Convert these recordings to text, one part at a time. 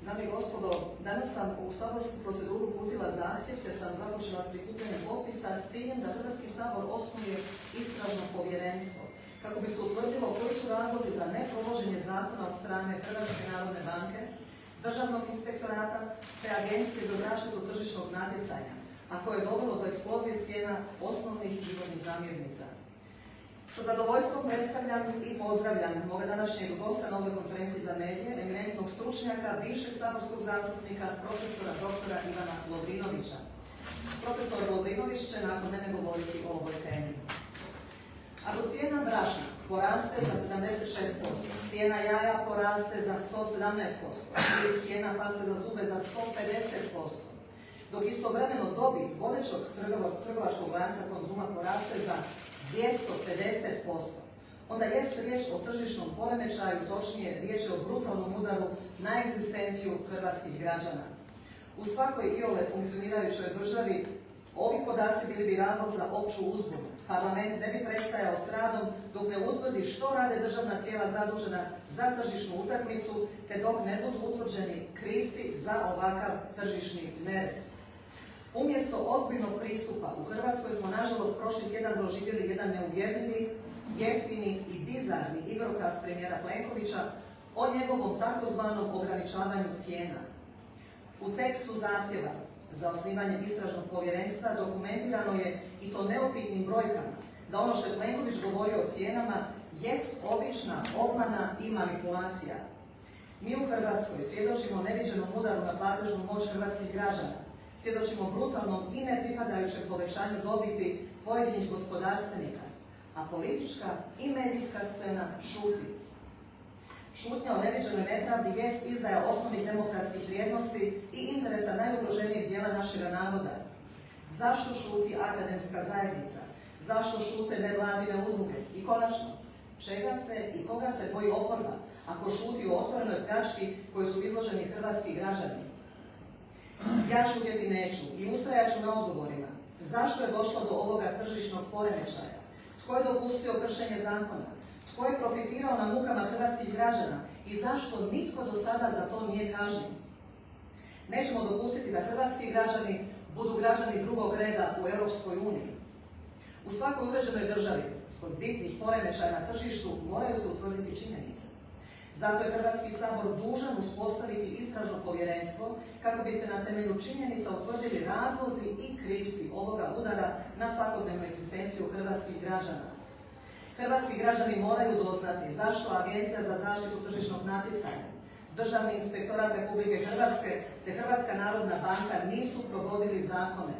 Dame i gospodo, danas sam u saborsku proceduru uputila zahtjev te sam započela s prikupljanjem potpisa s ciljem da Hrvatski sabor osnuje istražno povjerenstvo kako bi se utvrdilo koji su razlozi za neprovođenje zakona od strane Hrvatske narodne banke, Državnog inspektorata te Agencije za zaštitu tržišnog natjecanja, a koje je dovelo do eksplozije cijena osnovnih životnih namirnica. Sa zadovoljstvom predstavljam i pozdravljam moga današnjeg gosta na ovoj konferenciji za medije, eminentnog stručnjaka, bivšeg saborskog zastupnika, profesora doktora Ivana Lovrinovića. Profesor Lovrinović će nakon mene govoriti o ovoj temi. Ako cijena brašna poraste za 76%, cijena jaja poraste za 117% ili cijena paste za zube za 150%, dok istovremeno dobit vodećeg trgovačkog lanca Konzuma poraste za 250%, onda jest riječ o tržišnom poremećaju, točnije riječ je o brutalnom udaru na egzistenciju hrvatskih građana. U svakoj iole funkcionirajućoj državi ovi podaci bili bi razlog za opću uzbunu. Parlament ne bi prestajao s radom dok ne utvrdi što rade državna tijela zadužena za tržišnu utakmicu, te dok ne budu utvrđeni krivci za ovakav tržišni nered. Umjesto ozbiljnog pristupa u Hrvatskoj smo nažalost prošli tjedan doživjeli jedan neuvjerljivi, jeftini i bizarni igrokaz premijera Plenkovića o njegovom takozvanom ograničavanju cijena. U tekstu zahtjeva za osnivanje istražnog povjerenstva dokumentirano je, i to neupitnim brojkama, da ono što je Plenković govorio o cijenama jest obična obmana i manipulacija. Mi u Hrvatskoj svjedočimo neviđenom udaru na platežnu moć hrvatskih građana, svjedočimo brutalnom i nepripadajućem povećanju dobiti pojedinih gospodarstvenika, a politička i medijska scena šuti. Šutnja o neviđenoj nepravdi jest izdaja osnovnih demokratskih vrijednosti i interesa najugroženijeg dijela našega naroda. Zašto šuti akademska zajednica? Zašto šute nevladine udruge? I konačno, čega se i koga se boji oporba ako šuti o otvorenoj pljački koju su izloženi hrvatski građani? Ja šutjeti neću i ustrajat ću na odgovorima. Zašto je došlo do ovoga tržišnog poremećaja? Tko je dopustio kršenje zakona? Tko je profitirao na mukama hrvatskih građana i zašto nitko do sada za to nije kažnjen? Nećemo dopustiti da hrvatski građani budu građani drugog reda u Europskoj uniji. U svakoj uređenoj državi, kod bitnih poremećaja na tržištu, moraju se utvrditi činjenice. Zato je Hrvatski sabor dužan uspostaviti istražno povjerenstvo kako bi se na temelju činjenica utvrdili razlozi i krivci ovoga udara na svakodnevnu egzistenciju hrvatskih građana. Hrvatski građani moraju doznati zašto Agencija za zaštitu tržišnog natjecanja, Državni inspektorat Republike Hrvatske te Hrvatska narodna banka nisu provodili zakone.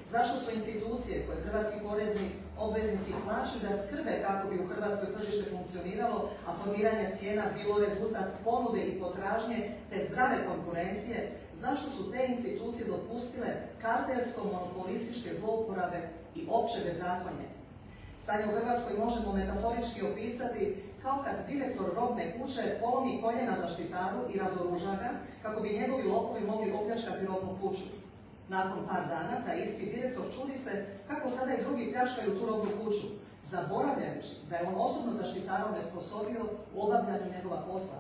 Zašto su institucije koje hrvatski porezni obveznici plaćaju da skrbe kako bi u Hrvatskoj tržište funkcioniralo, a formiranje cijena bilo rezultat ponude i potražnje te zdrave konkurencije, zašto su te institucije dopustile kartelsko-monopolističke zlouporabe i opće bezakonje? Stanje u Hrvatskoj možemo metaforički opisati kao kad direktor robne kuće polomi koljena zaštitaru i razoruža ga kako bi njegovi lopovi mogli opljačkati robnu kuću. Nakon par dana, taj isti direktor čudi se kako sada i drugi pljačkaju tu robnu kuću, zaboravljajući da je on osobno zaštitarom nesposobio u obavljanju njegova posla.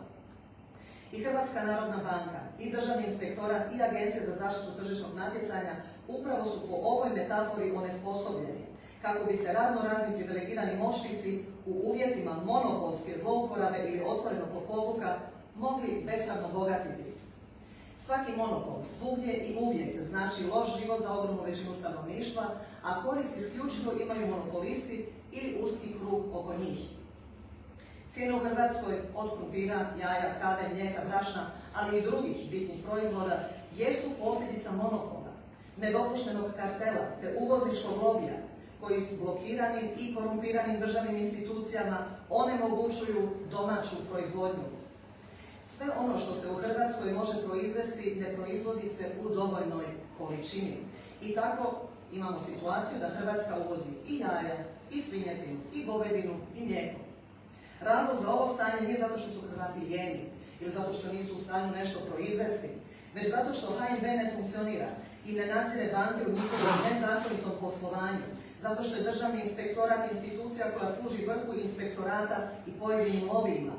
I Hrvatska narodna banka, i Državni inspektorat, i Agencija za zaštitu tržišnog natjecanja upravo su po ovoj metafori onesposobljeni, kako bi se raznorazni privilegirani moćnici u uvjetima monopolske zlouporabe ili otvorenog lopovluka mogli besramno bogatiti. Svaki monopol svugdje i uvijek znači loš život za ogromnu većinu stanovništva, a korist isključivo imaju monopolisti ili uski krug oko njih. Cijene u Hrvatskoj od krumpira, jaja, kave, mlijeka, brašna, ali i drugih bitnih proizvoda jesu posljedica monopola, nedopuštenog kartela te uvozničkog lobija, koji s blokiranim i korumpiranim državnim institucijama onemogućuju domaću proizvodnju. Sve ono što se u Hrvatskoj može proizvesti ne proizvodi se u dovoljnoj količini. I tako imamo situaciju da Hrvatska uvozi i jaja, i svinjetinu, i govedinu, i mlijeko. Razlog za ovo stanje nije zato što su Hrvati lijeni ili zato što nisu u stanju nešto proizvesti, već zato što HNB ne funkcionira i ne nadzire banke u njihovom nezakonitom poslovanju, zato što je Državni inspektorat institucija koja služi vrhu inspektorata i pojedinim lobijima.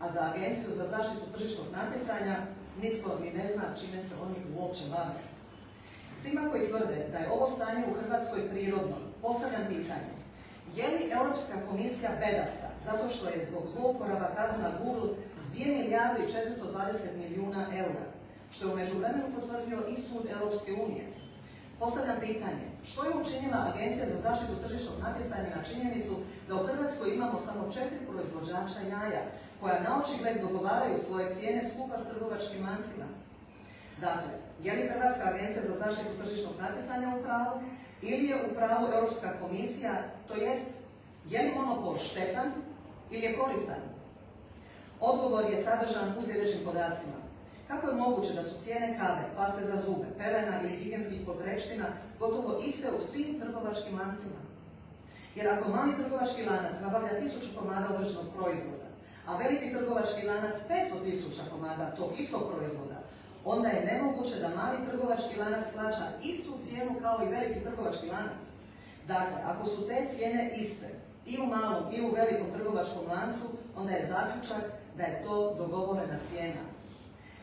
a za Agenciju za zaštitu tržišnog natjecanja nitko ni ne zna čime se oni uopće bave. Svima koji tvrde da je ovo stanje u Hrvatskoj prirodno, postavljam pitanje: je li Europska komisija bedasta zato što je zbog zlouporaba kaznila Google s 2 milijarde i 420 milijuna eura, što je u međuvremenu potvrdio i Sud Europske unije? Postavljam pitanje: što je učinila Agencija za zaštitu tržišnog natjecanja na činjenicu da u Hrvatskoj imamo samo 4 proizvođača jaja koja na očigled dogovaraju svoje cijene skupa s trgovačkim lancima? Dakle, je li Hrvatska agencija za zaštitu tržišnog natjecanja u pravu ili je u pravu Europska komisija, to jest, je li monopol štetan ili je koristan? Odgovor je sadržan u sljedećim podacima. Kako je moguće da su cijene kave, paste za zube, pelena ili higijenskih potrepština gotovo iste u svim trgovačkim lancima? Jer ako mali trgovački lanac nabavlja 1000 komada određenog proizvoda, a veliki trgovački lanac 500.000 komada tog istog proizvoda, onda je nemoguće da mali trgovački lanac plaća istu cijenu kao i veliki trgovački lanac. Dakle, ako su te cijene iste i u malom i u velikom trgovačkom lancu, onda je zaključak da je to dogovorena cijena.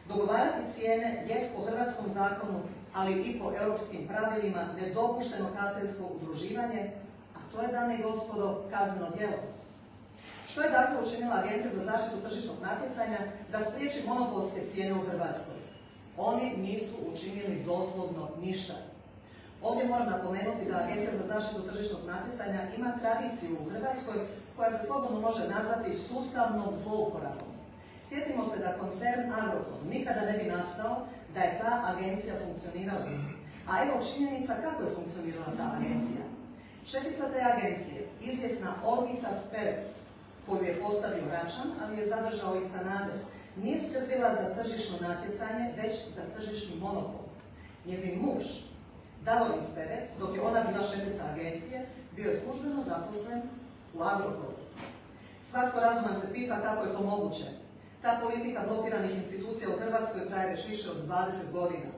Dogovarati cijene jest po hrvatskom zakonu, ali i po europskim pravilima nedopušteno kartelsko udruživanje, a to je, dame i gospodo, kazneno djelo. Što je dakle učinila Agencija za zaštitu tržišnog natjecanja da spriječi monopolske cijene u Hrvatskoj? Oni nisu učinili doslovno ništa. Ovdje moram napomenuti da Agencija za zaštitu tržišnog natjecanja ima tradiciju u Hrvatskoj koja se slobodno može nazvati sustavnom zlouporabom. Sjetimo se da koncern Agrokor nikada ne bi nastao da je ta agencija funkcionirala. A evo činjenica kako je funkcionirala ta agencija. Šefica te agencije, izvjesna Olgica Spevec, koju je postavio Račan, ali je zadržao i Sanader, nije skrbila za tržišno natjecanje, već za tržišni monopol. Njezin muž, Davorin Spevec, dok je ona bila šefica agencije, bio je službeno zaposlen u Agrokoru. Svatko razuman se pita kako je to moguće. Ta politika blokiranih institucija u Hrvatskoj traje već više od 20 godina.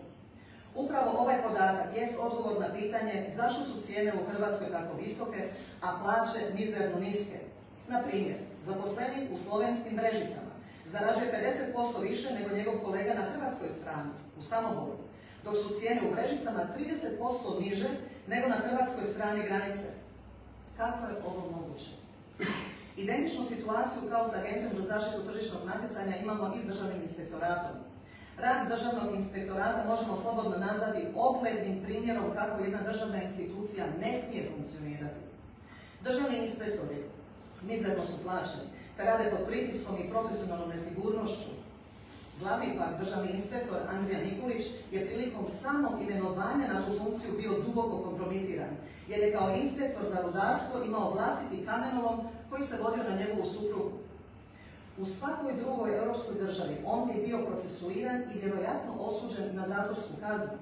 Upravo ovaj podatak jest odgovor na pitanje zašto su cijene u Hrvatskoj tako visoke, a plaće mizerno niske. Na primjer, zaposlenik u slovenskim Brežicama zarađuje 50% više nego njegov kolega na hrvatskoj strani, u Samoboru, dok su cijene u Brežicama 30% niže nego na hrvatskoj strani granice. Kako je ovo moguće? Identičnu situaciju kao s Agencijom za zaštitu tržišnog natjecanja imamo i s Državnim inspektoratom. Rad Državnog inspektorata možemo slobodno nazvati oglednim primjerom kako jedna državna institucija ne smije funkcionirati. Državni inspektori mizerno su plaćeni, te rade pod pritiskom i profesionalnom nesigurnošću. Glavni pak državni inspektor Andrija Mikulić je prilikom samog imenovanja na tu funkciju bio duboko kompromitiran, jer je kao inspektor za rudarstvo imao vlastiti kamenolom koji se vodio na njegovu suprugu. U svakoj drugoj europskoj državi on bi bio procesuiran i vjerojatno osuđen na zatvorsku kaznu.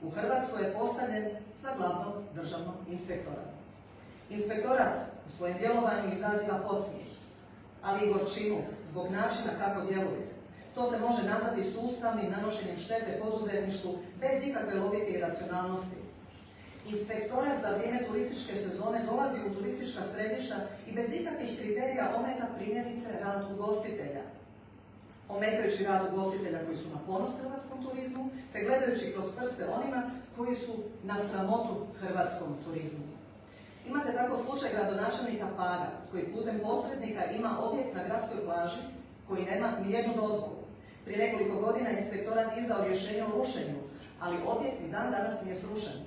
U Hrvatskoj je postavljen za glavnog državnog inspektora. Inspektorat u svojem djelovanju izaziva podsmijeh, ali i gorčinu zbog načina kako djeluje. To se može nazvati sustavnim nanošenjem štete poduzetništvu bez ikakve logike i racionalnosti. Inspektorat za vrijeme turističke sezone dolazi u turistička središta i bez ikakvih kriterija ometa primjerice rad ugostitelja. Ometajući rad ugostitelja koji su na ponos hrvatskom turizmu, te gledajući kroz prste onima koji su na sramotu hrvatskom turizmu. Imate tako slučaj gradonačelnika Paga, koji putem posrednika ima objekt na gradskoj plaži koji nema nijednu dozvolu. Prije nekoliko godina inspektorat izdao rješenje o rušenju, ali objekt i dan danas nije srušen.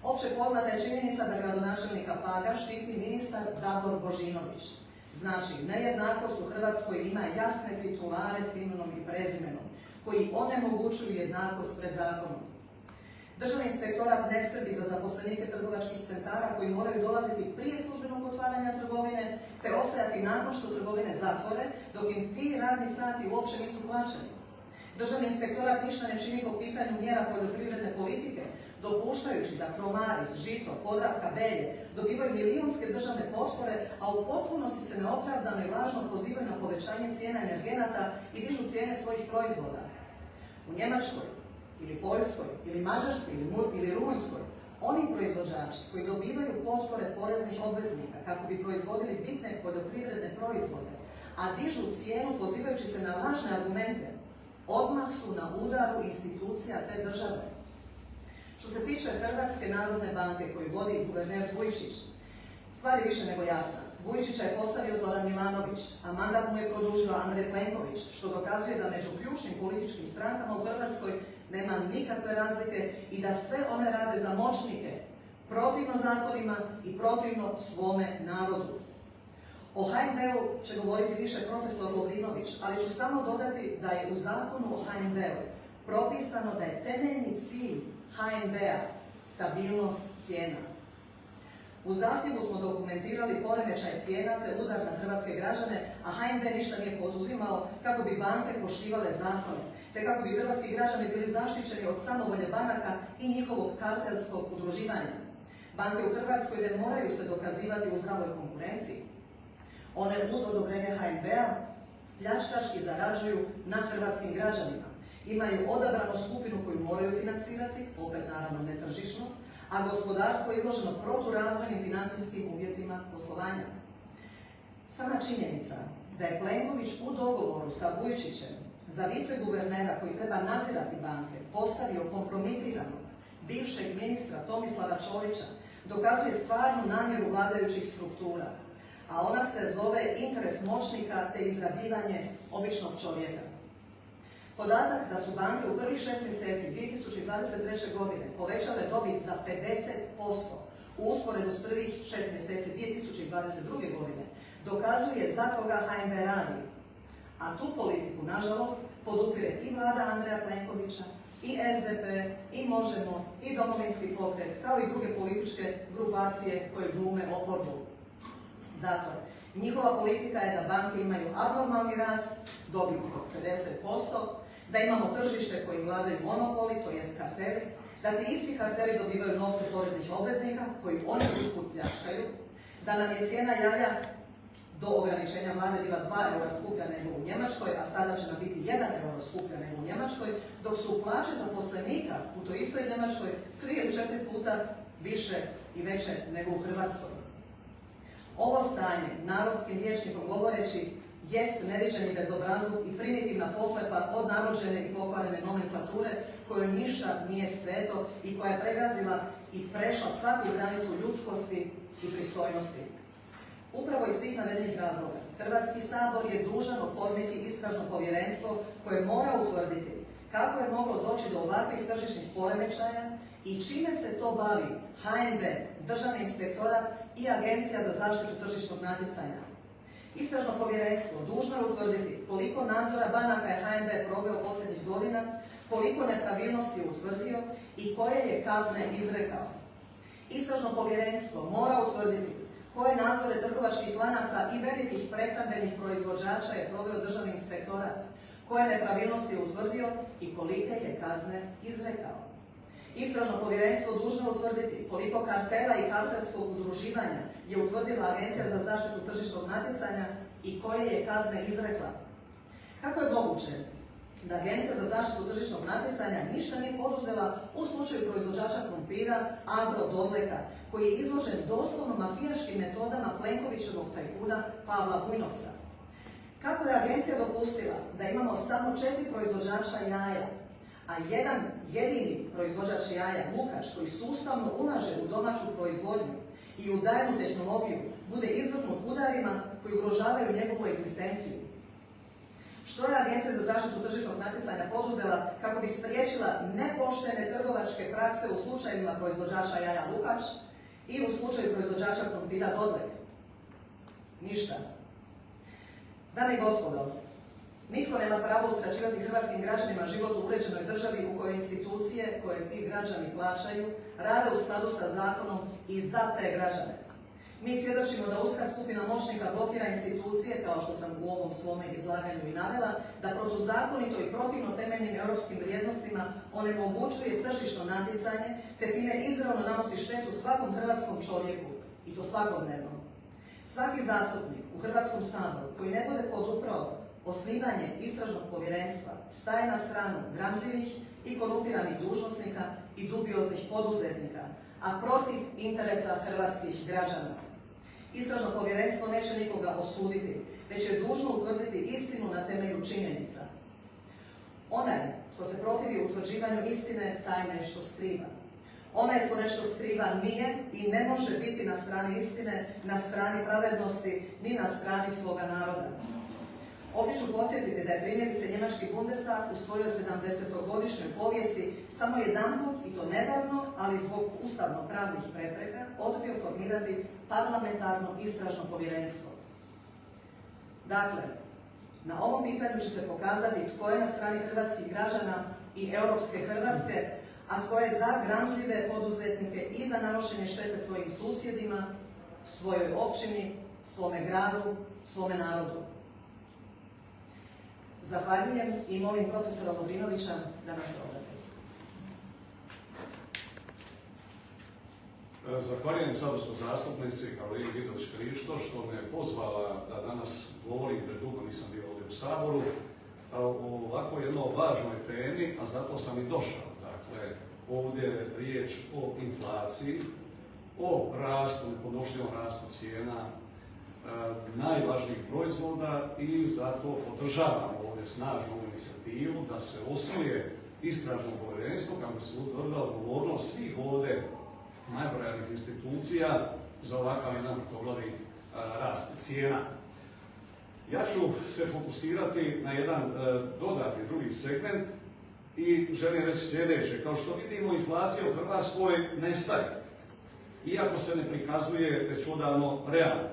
Opće poznata je činjenica da gradonačelnika Paga štiti ministar Davor Božinović. Znači, nejednakost u Hrvatskoj ima jasne titulare s imenom i prezimenom, koji onemogućuju jednakost pred zakonom. Državni inspektorat ne skrbi za zaposlenike trgovačkih centara koji moraju dolaziti prije službenog otvaranja trgovine, te ostajati nakon što trgovine zatvore, dok im ti radni sati uopće nisu plaćeni. Državni inspektorat ništa ne čini po pitanju mjera poljoprivredne politike, dopuštajući da Promaris, Žito, Podravka, Belje dobivaju milijunske državne potpore, a u potpunosti se neopravdano i lažno pozivaju na povećanje cijena energenata i dižu cijene svojih proizvoda. U Njemačkoj, ili Poljskoj, ili Mađarskoj, ili Rumunjskoj, oni proizvođači koji dobivaju potpore poreznih obveznika kako bi proizvodili bitne poljoprivredne proizvode, a dižu cijenu pozivajući se na lažne argumente, odmah su na udaru institucija te države. Što se tiče Hrvatske narodne banke koju vodi guverner Vujčić, stvar je više nego jasna. Vujčića je postavio Zoran Milanović, a mandat mu je produžio Andrej Plenković, što dokazuje da među ključnim političkim strankama u Hrvatskoj nema nikakve razlike i da sve one rade za moćnike, protivno zakonima i protivno svome narodu. O HNB-u će govoriti više profesor Lovrinović, ali ću samo dodati da je u zakonu o HNB-u propisano da je temeljni cilj HNB-a stabilnost cijena. U zahtjevu smo dokumentirali poremećaj cijena te udar na hrvatske građane, a HNB ništa nije poduzimao kako bi banke poštivale zakone, te kako bi hrvatski građani bili zaštićeni od samovolje banaka i njihovog kartelskog udruživanja. Banke u Hrvatskoj ne moraju se dokazivati u zdravoj konkurenciji. One uz odobrenje HNB-a pljačkaški zarađuju na hrvatskim građanima. Imaju odabranu skupinu koju moraju financirati, opet naravno ne tržišno, a gospodarstvo je izloženo proturazvojnim financijskim uvjetima poslovanja. Sama činjenica da je Plenković u dogovoru sa Vujčićem za viceguvernera koji treba nadzirati banke postavio kompromitiranog bivšeg ministra Tomislava Ćorića dokazuje stvarnu namjeru vladajućih struktura, a ona se zove interes moćnika te izrabljivanje običnog čovjeka. Podatak da su banke u prvih 6 mjeseci 2023. godine povećale dobit za 50% u usporedu s prvih 6 mjeseci 2022. godine dokazuje za koga HNB radi. A tu politiku, nažalost, podupire i vlada Andreja Plenkovića, i SDP, i Možemo, i Domovinski pokret, kao i druge političke grupacije koje glume oporbu. Dakle, njihova politika je da banke imaju abnormalni rast, dobit od 50%, da imamo tržište koji vladaju monopoli, to jest karteli, da ti isti karteli dobivaju novce poreznih obveznika koji oni usput pljačkaju, da nam je cijena jaja do ograničenja vlade bila 2 eura skuplja nego u Njemačkoj, a sada će nam biti 1 euro skuplja nego u Njemačkoj, dok su plaće zaposlenika u toj istoj Njemačkoj 3 ili 4 puta više i veće nego u Hrvatskoj. Ovo stanje, narodskim rječnikom govoreći, jest neviđeni bezobrazluk i primitivna pohlepa od narođene i pokvarene nomenklature kojoj ništa nije sveto i koja je pregazila i prešla svaku granicu ljudskosti i pristojnosti. Upravo iz svih navedenih razloga, Hrvatski sabor je dužan oformiti istražno povjerenstvo koje mora utvrditi kako je moglo doći do ovakvih tržišnih poremećaja i čime se to bavi HNB, Državni inspektorat i Agencija za zaštitu tržišnog natjecanja. Istražno povjerenstvo dužno je utvrditi koliko nadzora banaka je HNB proveo posljednjih godina, koliko nepravilnosti je utvrdio i koje je kazne izrekao. Istražno povjerenstvo mora utvrditi koje nadzore trgovačkih lanaca i velikih prehrambenih proizvođača je proveo Državni inspektorat, koje nepravilnosti je utvrdio i kolike je kazne izrekao. Istražno povjerenstvo dužno je utvrditi koliko kartela i kartelskog udruživanja je utvrdila Agencija za zaštitu tržišnog natjecanja i koje je kazne izrekla. Kako je moguće da Agencija za zaštitu tržišnog natjecanja ništa nije poduzela u slučaju proizvođača krumpira Agro Dodleka, koji je izložen doslovno mafijaškim metodama Plenkovićevog tajkuna Pavla Vujnovca? Kako je agencija dopustila da imamo samo 4 proizvođača jaja, a jedan jedini proizvođač jaja, Lukač, koji sustavno ulaže u domaću proizvodnju i u dajnu tehnologiju, bude izvrgnut udarima koji ugrožavaju njegovu egzistenciju? Što je Agencija za zaštitu tržišnog natjecanja poduzela kako bi spriječila nepoštene trgovačke prakse u slučajevima proizvođača jaja Lukač i u slučaju proizvođača krumpira Dodlek? Ništa. Dame i gospodo, nitko nema pravo uskraćivati hrvatskim građanima život u uređenoj državi u kojoj institucije koje ti građani plaćaju rade u skladu sa zakonom i za te građane. Mi svjedočimo da uska skupina moćnika blokira institucije, kao što sam u ovom svome izlaganju i navela, da protuzakonito i protivno temeljnim europskim vrijednostima onemogućuje tržišno natjecanje, te time izravno nanosi štetu svakom hrvatskom čovjeku, i to svakodnevno. Svaki zastupnik u Hrvatskom saboru koji ne bude poduprao osnivanje istražnog povjerenstva staje na stranu gramzivih i korumpiranih dužnosnika i dubioznih poduzetnika, a protiv interesa hrvatskih građana. Istražno povjerenstvo neće nikoga osuditi, već je dužno utvrditi istinu na temelju činjenica. Onaj tko se protivi utvrđivanju istine, taj nešto skriva. Onaj tko nešto skriva nije i ne može biti na strani istine, na strani pravednosti, ni na strani svoga naroda. Ovdje ću podsjetiti da je primjerice njemački Bundestag u svojoj 70-godišnjoj povijesti samo jedanput, i to nedavno, ali zbog ustavno-pravnih prepreka, odbio formirati parlamentarno istražno povjerenstvo. Dakle, na ovom pitanju će se pokazati tko je na strani hrvatskih građana i europske Hrvatske, a tko je za gramzljive poduzetnike i za nanošenje štete svojim susjedima, svojoj općini, svome gradu, svome narodu. Zahvaljujem i molim profesora Lovrinovića da nas obrati. Zahvaljujem saborskoj zastupnici Karolini Vidović-Krišto što me je pozvala da danas govorim, jer dugo nisam bio ovdje u Saboru, o ovako jednoj važnoj temi, a zato sam i došao. Dakle, ovdje je riječ o inflaciji, o rastu, nepodnošljivom rastu cijena najvažnijih proizvoda i zato podržavam ovdje snažnu inicijativu da se osnuje istražno povjerenstvo kako bi se utvrdila odgovornost svih ovdje najbrojanijih institucija za ovakav jedan vrtoglavi rast cijena. Ja ću se fokusirati na jedan dodatni drugi segment i želim reći sljedeće. Kao što vidimo, inflacija u Hrvatskoj nestaje, iako se ne prikazuje već odavno realno.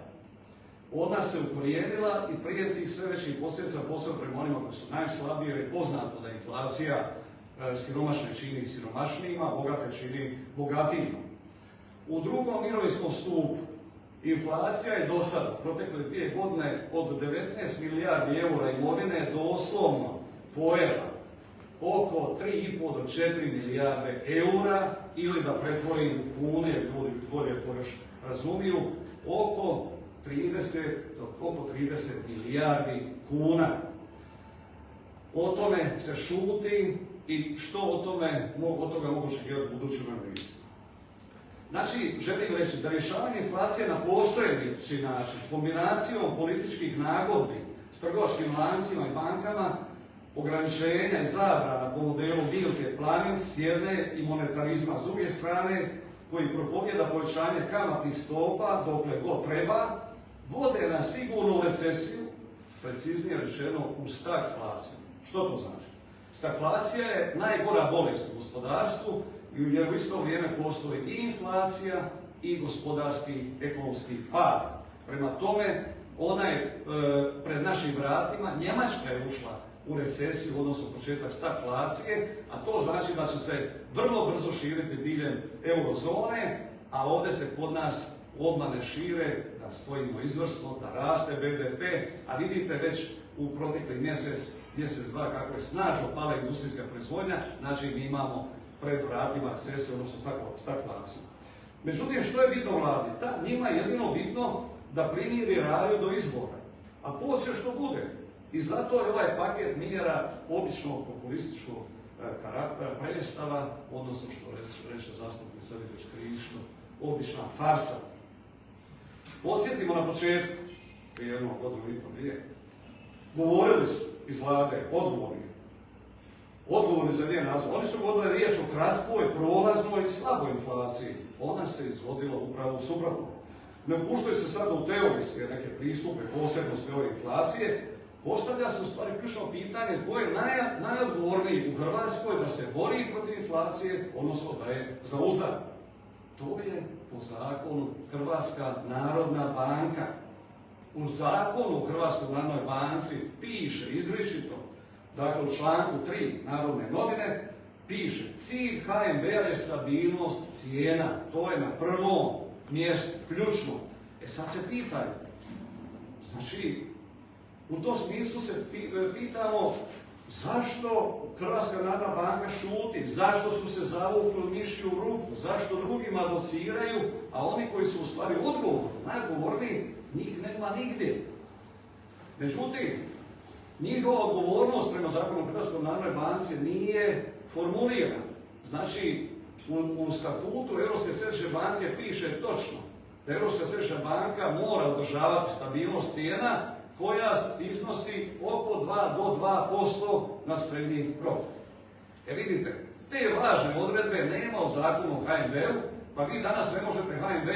Ona se ukorijenila i prije tih sve većih posljedica, posebno prema onima koji su najslabiji, jer je poznato da inflacija siromašne čini siromašnijima, bogate čini bogatijima. U drugom mirovinskom stupu inflacija je do sada, protekle 2 godine, od 19 milijardi eura imovine doslovno pojela oko 3,5 do 4 milijarde eura, ili da pretvorim kune, ljudi bolje to još razumiju, oko 30 milijardi kuna. O tome se šuti i što od toga mogu očekivati u budućim analizama. Znači, želim reći da rješavanje inflacije na postojeći način, kombinacijom političkih nagodbi s trgovačkim lancima i bankama, ograničenja i zabrana po modelu Bilke Planinc s jedne i monetarizma s druge strane, koji propovjeda povećanje kamatnih stopa dokle god treba, vode na sigurnu recesiju, preciznije rečeno u stagflaciju. Što to znači? Stagflacija je najgora bolest u gospodarstvu, jer u isto vrijeme postoji i inflacija i gospodarski, ekonomski pad. Prema tome, ona je pred našim vratima. Njemačka je ušla u recesiju, odnosno početak stagflacije, a to znači da će se vrlo brzo širiti diljem eurozone, a ovdje se kod nas obmane šire, da stojimo izvrsno, da raste BDP, a vidite već u protekli mjesec, dva, kako je snažno pala industrijska proizvodnja, znači mi imamo pred vratima recesiju, odnosno stagflaciju. Međutim, što je bitno vladi? Njima je jedino bitno da primiri raju do izbora, a poslije što bude. I zato je ovaj paket mjera običnog populističkog predstava, odnosno što reče zastupnica Vidović-Krišto, obična farsa. Podsjetimo na početku, prije jednog godinu i pol dvije, govorili su iz vlade odgovorni za njen nadzor. Oni su govorili riječ o kratkoj, prolaznoj i slaboj inflaciji. Ona se izvodila upravo suprotno. Ne upuštaju se sada u teorijske neke pristupe, posebnosti ove inflacije. Postavlja se u stvari ključno pitanje tko je najodgovorniji u Hrvatskoj da se bori protiv inflacije, odnosno da je zauzda. To je po zakonu Hrvatska narodna banka. U zakonu o Hrvatskoj narodnoj banci piše izričito, dakle u članku 3 Narodne novine, piše cilj HNB-a je stabilnost cijena. To je na prvom mjestu, ključno. Sad se pitaju, znači, u tom smislu se pitamo zašto Hrvatska narodna banka šuti, zašto su se zavukli mišju ruku, zašto drugima dociraju, a oni koji su u stvari odgovorni, najodgovorniji, njih nema nigdje. Međutim, njihova odgovornost prema zakonu o Hrvatskoj narodnoj banci nije formulirana. Znači, u statutu Europske središnje banke piše točno da Europska središnja banka mora održavati stabilnost cijena koja iznosi oko 2 do 2% na srednji rok. Vidite, te važne odredbe nema u zakonu o HNB-u, pa vi danas ne možete HNB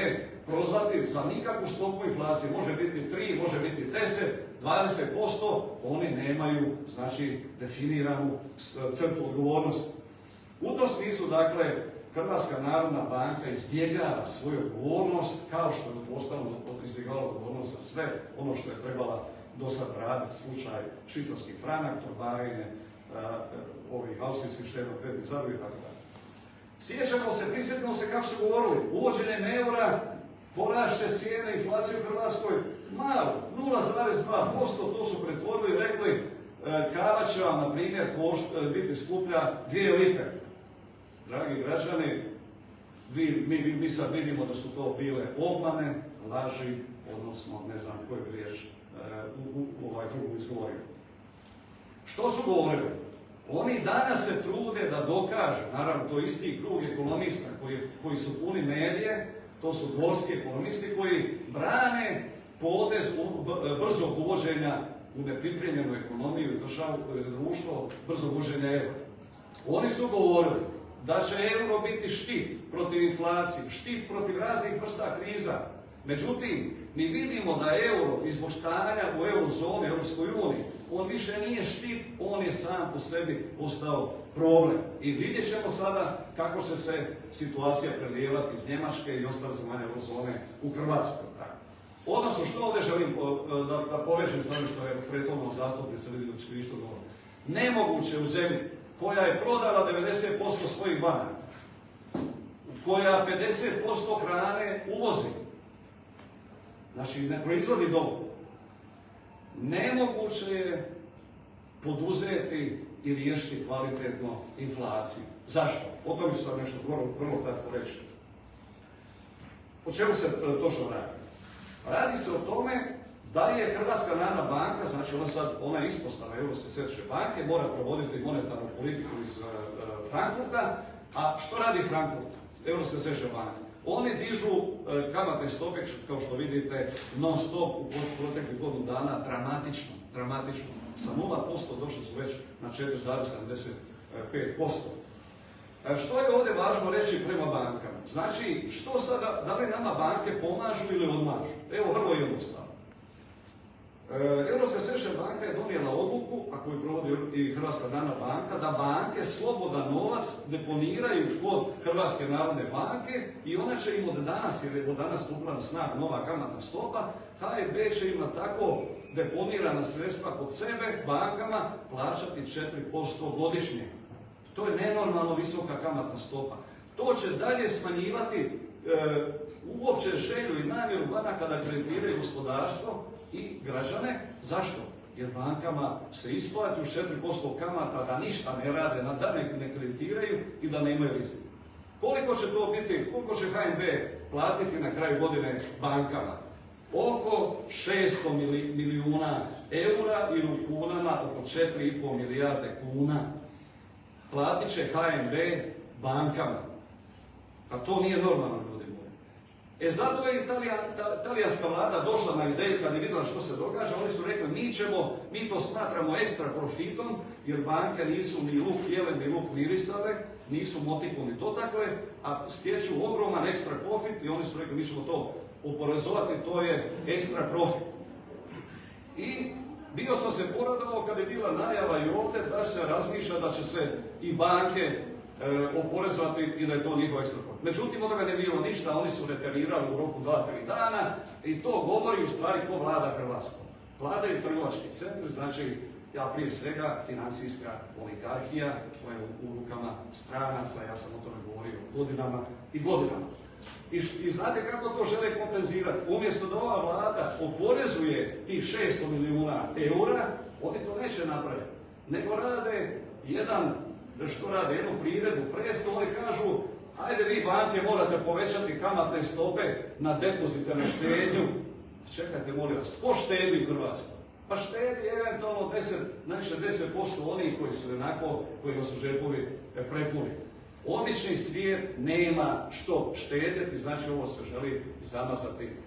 prozvati za nikakvu stopu inflacije. Može biti 3, može biti 10, 20%, oni nemaju, znači, definiranu crtu odgovornosti. U tom smislu, dakle, Hrvatska narodna banka izbjegava svoju odgovornost, kao što je uostalom izbjegavala odgovornost za sve ono što je trebala do sad raditi, slučaj švicarski franak, torbarenje, ovih austrijskih štedno-kreditnih zadruga i tako dalje. Sjećamo se, prisjetimo se kako su govorili, uvođenjem eura porašće cijene inflacije u Hrvatskoj malo, 0,2%, to su pretvorili i rekli kava će vam, na primjer, biti skuplja 2 lipe. Dragi građani, mi sad vidimo da su to bile obmane, laži, odnosno ne znam koju bi riječ u ovaj drugu izgovorio. Što su govorili? Oni danas se trude da dokažu, naravno to isti krug ekonomista koji su puni medije, to su dvorski ekonomisti koji brane potez brzog uvođenja u nepripremljenu ekonomiju i društvo brzog uvođenja eura. Oni su govorili da će euro biti štit protiv inflacije, štit protiv raznih vrsta kriza. Međutim, mi vidimo da euro i zbog stanja u eurozoni, Europskoj uniji, on više nije štit, on je sam po sebi postao problem. I vidjet ćemo sada kako će se situacija prelijevati iz Njemačke i ostale zemalja eurozone u Hrvatskoj. Odnosno, što ovdje želim da povežem sa ovim što je prethodno zastupnica Vidović Krišto govorio. Nemoguće u zemlji koja je prodala 90% svojih banaka, koja 50% hrane uvozi, znači ne proizvodi dovoljno, nemoguće je poduzeti i riješiti kvalitetno inflaciju. Zašto? O tome ću sad nešto vrlo kratko reći. O čemu se točno radi? Radi se o tome da je Hrvatska narodna banka, znači ona je ispostava Europske središnje banke, mora provoditi monetarnu politiku iz Frankfurta. A što radi Frankfurt, Europska središnja banka? Oni dižu kamatne stope, kao što vidite, non stop u proteklih godinu dana, dramatično. Sa 0% došli su već na 4,75%. Što je ovdje važno reći prema bankama? Znači, što sada, da li nama banke pomažu ili odmažu? Evo, vrlo jednostavno. Europska središnja banka je donijela odluku, a koju provodi i Hrvatska narodna banka, da banke slobodan novac deponiraju kod Hrvatske narodne banke i ona će im od danas, jer je od danas stupila na snagu nova kamatna stopa, HNB će im na tako deponirana sredstva kod sebe bankama plaćati 4% godišnje. To je nenormalno visoka kamatna stopa. To će dalje smanjivati uopće želju i namjeru banaka da kreditiraju gospodarstvo i građane. Zašto? Jer bankama se isplati uz 4% kamata da ništa ne rade, da ne kreditiraju i da nemaju rizik. Koliko će to biti, koliko će HNB platiti na kraju godine bankama? Oko 600 milijuna eura ili u kunama oko 4,5 milijarde kuna. Platit će HNB bankama. A to nije normalno, ljudi moji. Zato je talijanska vlada došla na ideju kad je vidjela što se događa, oni su rekli mi to smatramo ekstra profitom, jer banke nisu ni luk jele, ni luk mirisale, nisu motiku ni dotakle, a stječu ogroman ekstra profit i oni su rekli mi ćemo to oporezovati, to je ekstra profit. I bio sam se poradovao kad je bila najava i ovdje da se razmišlja da će se i banke oporezovati i da je to njihov ekstra profit. Međutim, od toga ne bilo ništa, oni su reterirali u roku 2-3 dana i to govori u stvari ko vlada Hrvatskom. Vladaju trgovački centri, znači prije svega financijska oligarhija koja je u rukama stranaca, ja sam o tome govorio godinama i godinama. I znate kako to žele kompenzirati? Umjesto da ova vlada oporezuje tih 600 milijuna eura, oni to neće napraviti. Nego rade jednu priredbu, predstavu, oni kažu ajde vi banke morate povećati kamatne stope na depozite, na štednju. Čekajte, molim vas, tko štedi u Hrvatskoj? Pa štedi eventualno najviše 10% onih koji su kojima su džepovi prepuni. Obični svijet nema što štedjeti, znači ovo se želi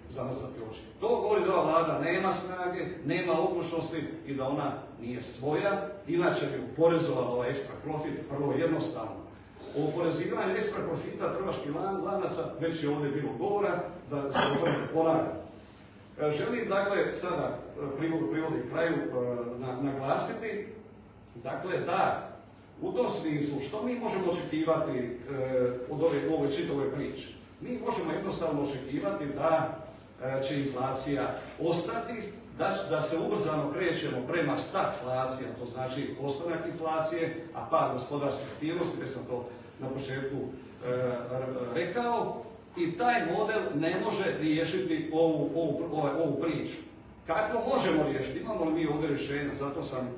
zamazati oči. To govori da ova vlada nema snage, nema odlučnosti i da ona nije svoja, inače bi oporezovala ovaj ekstra profit, prvo jednostavno. O oporezivanju ekstra profita trgovačkih lanaca već je ovdje bilo govora, da se o tome ponavlja. Želim dakle sada privoditi kraju naglasiti dakle da u tom smislu što mi možemo očekivati od ove čitave priče? Mi možemo jednostavno očekivati da će inflacija ostati, da se ubrzano krećemo prema stagflaciji, to znači ostanak inflacije, a pad gospodarske aktivnosti, gdje sam to na početku rekao, i taj model ne može riješiti ovu priču. Kako možemo riješiti? Imamo li mi ovdje rješenja? Zato sam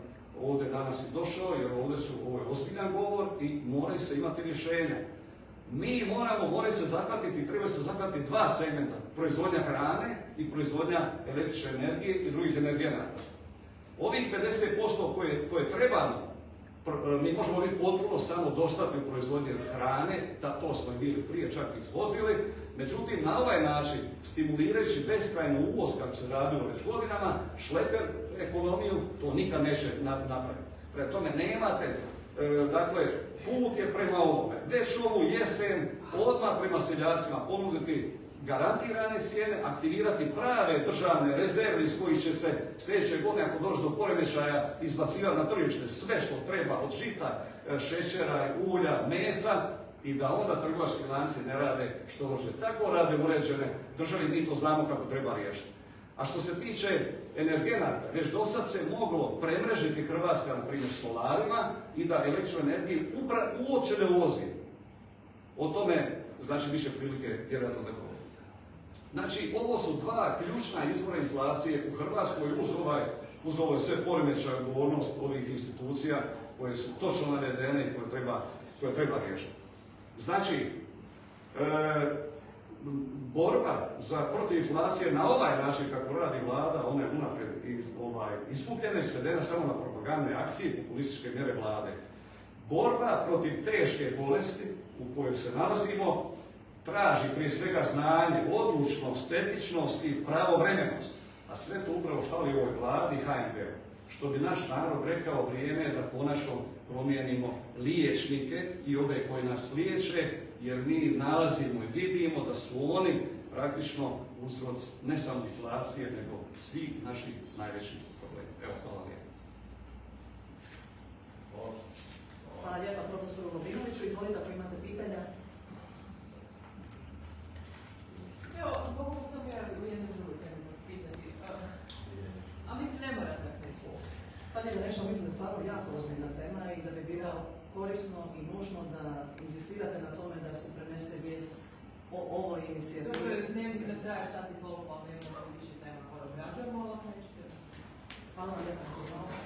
ovdje danas i došao, jer ovo je ozbiljan govor i moraju se imati rješenja. Mi moraju se zahvatiti, treba se zahvatiti dva segmenta, proizvodnja hrane i proizvodnja električne energije i drugih energenata. Ovih 50% koje trebamo, mi možemo biti potpuno samodostatni u proizvodnji hrane, to smo bili prije čak izvozili, međutim na ovaj način, stimulirajući beskrajno uvoz, kako se radilo već godinama, šleper ekonomiju, to nikad neće napraviti. Prema tome nemate, dakle, put je prema ovome. Već ovu jesen odmah prema seljacima ponuditi garantirane cijene, aktivirati prave državne rezerve iz kojih će se sljedeće godine, ako dođe do poremećaja, izbacivati na tržište sve što treba od žita, šećera, ulja, mesa i da onda trgovački lanci ne rade što može. Tako rade uređene države, mi to znamo kako treba riješiti. A što se tiče energenata, već do sad se moglo premrežiti Hrvatska, na primjer, solarima i da električnu energiju uopće ne uvozi. O tome, znači, više prilike vjerojatno da govorimo. Znači, ovo su dva ključna izvora inflacije u Hrvatskoj uz ove sve poremećaje, odgovornost ovih institucija koje su točno navedene i koje treba riješiti. Znači, borba protiv inflacije na ovaj način kako radi vlada, ona je unaprijed izgubljena i svedena samo na propagandne akcije, populističke mjere vlade. Borba protiv teške bolesti u kojoj se nalazimo traži prije svega znanje, odlučnost, etičnost i pravovremenost. A sve to upravo fali ovoj vladi i HNB-u. Što bi naš narod rekao, vrijeme je da konačno promijenimo liječnike i ove koji nas liječe, jer mi nalazimo i vidimo da su oni praktično uzroc ne samo inflacije, nego svih naših najvećih problema. Evo, hvala lijepo. Hvala lijepa profesoru Lovrinoviću. Izvolite ako imate pitanja. Evo, mogu sam ja u jednu drugu temu vas pitati. A mislim, ne morate reći. Pa ne da nešto, mislim da je stvarno jako ozbiljna tema i da bi bilo korisno i nužno da inzistirate na tome da se prenese vijest o ovoj inicijativi. Dobro, ne mislim da traje sat i toliko, ali ne imamo više tema koja obrađujemo, ali nećete. Hvala vam lijepa na pozornosti.